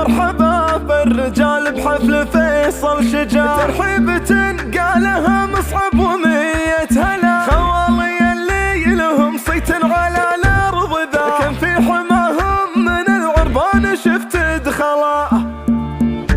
مرحبا بالرجال بحفل فيصل شجاع، ترحيبة قالها مصعب ومية هلا، خوالي اللي لهم صيت على الارض ذا، كان في حماهم من العربان شفت دخلا.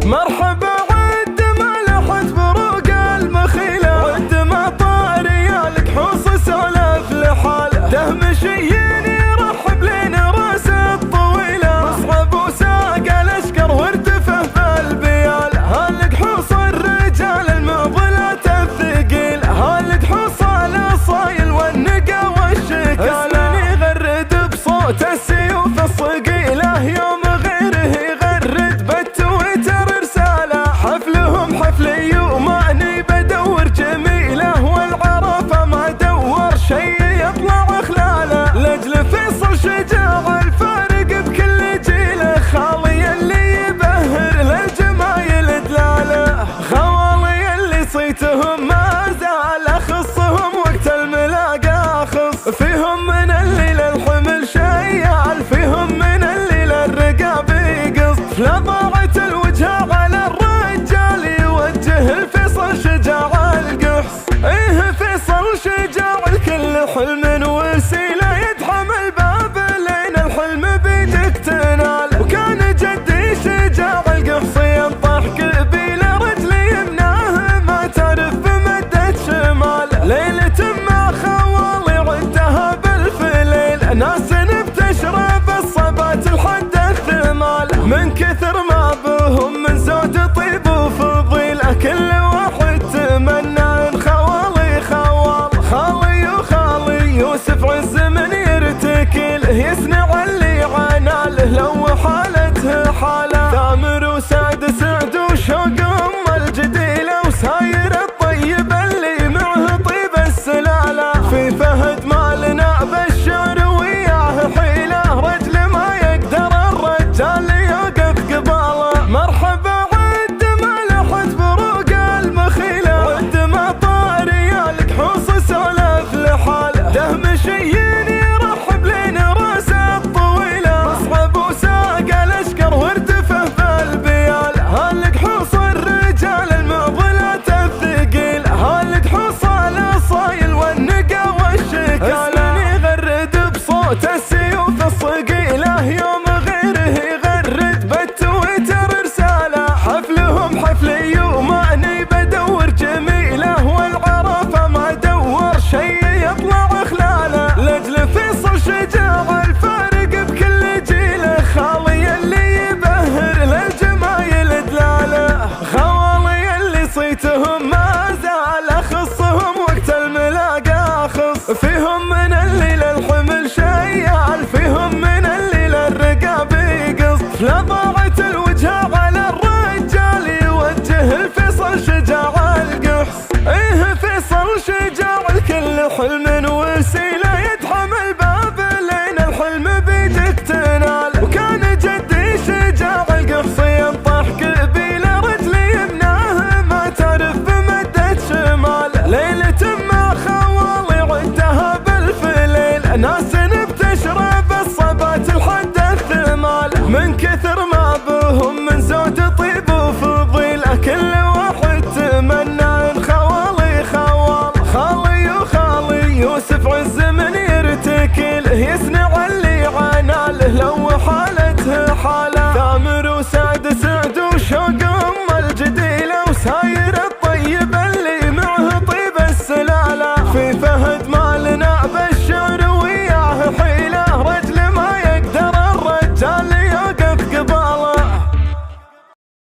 مرحبا عد ما لحت بروق المخيلة، عد ما طار ريالك حوص سولف لحاله، دهمشيين يرحب لنا راس الطويلة، مصعب وساق الاشكر وارتفع في البيال، هالك حوص الرجال المعضلات الثقيل، هالك حوص الاصايل والنقا والشكال، اسمني يغرد بصوت السيوف الصقيلة، يوم غيره يغرد بالتويتر رسالة، حفلهم حفلي وماني بدور جميلة، والعرفة ما دور شي يطلع خلاله، لاجل فيصل شجاع الفارق بكل جيله، خالي اللي يبهر للجمايل دلاله، خوالي اللي صيتهم ما زال اخصهم وقت الملاقى اخص، فيهم من اللي للحمل شيال، فيهم من اللي للرقاب يقص، لا ضاعت الوجه على الرجال يوجه الفيصل شجاع القحص، ايه فيصل شجاع الكل حلم وسيله، يدحم الباب لين الحلم بيدك تنال، وكان جدي شجاع القحص ينطح قبيله، رجلي يمناه ما تعرف بمدة شمال، ليلة ما خوالي عدها بالفليل، ناس بتشرب الصبات لحد الثمال، من كثر ما بهم من زود طيب وفضيل، كل واحد تمنى ان خوالي خوال، خالي وخالي يوسف عز من يرتكل، يصنع اللي عناله لو حالته حاله، ثامر وسعد سعد وشوق ام الجديله، وساير الطيب اللي معه طيب السلاله، في فهد مالنا بالشعر وياه حيله، رجل ما يقدر الرجال يوقف قباله، مرحبا عد ما لحت بروق المخيله، عد ما طار ريالك حوص سولف لحاله، دهمشيين يرحب لنا راس الطويله، مصعب وساق الاشكر وارتفع في البيال، هالك حوص الرجال المعضلات الثقيل، هالك حوص الاصايل والنقا والشكال، اسمني يغرد بصوت السيوف الصقيله، يوم غيره يغرد بالتويتر رساله، حفلهم حفلي وماني بدور جميله، والعرفه ما دور شي يطلع خلاله، لاجل فيصل شجاع الفارق بكل جيله، خالي اللي يبهر للجمايل دلاله، خوالي اللي صيتهم ما زال اخصهم وقت الملاقى اخص، فيهم من اللي للحمل شيال، فيهم من اللي للرقاب يقص، لا ضاعت الوجه على الرجال يوجه الفيصل شجاع القحص، ايه فيصل شجاع الكل حلم وسيله، يدحم الباب لين الحلم بيدك تنال، وكان جدي شجاع القحص ينطح قبيله، رجلي يمناه ما تعرف بمدة شمال، ليلة ما خوالي عدها بالفليل، ناس بتشرب الصبات لحد الثمال، من كثر ما بهم من زود طيب وفضيل، كل واحد تمنى ان خوالي خوال، خالي وخالي يوسف عز من يرتكل، يصنع اللي عناله لو حالته حاله.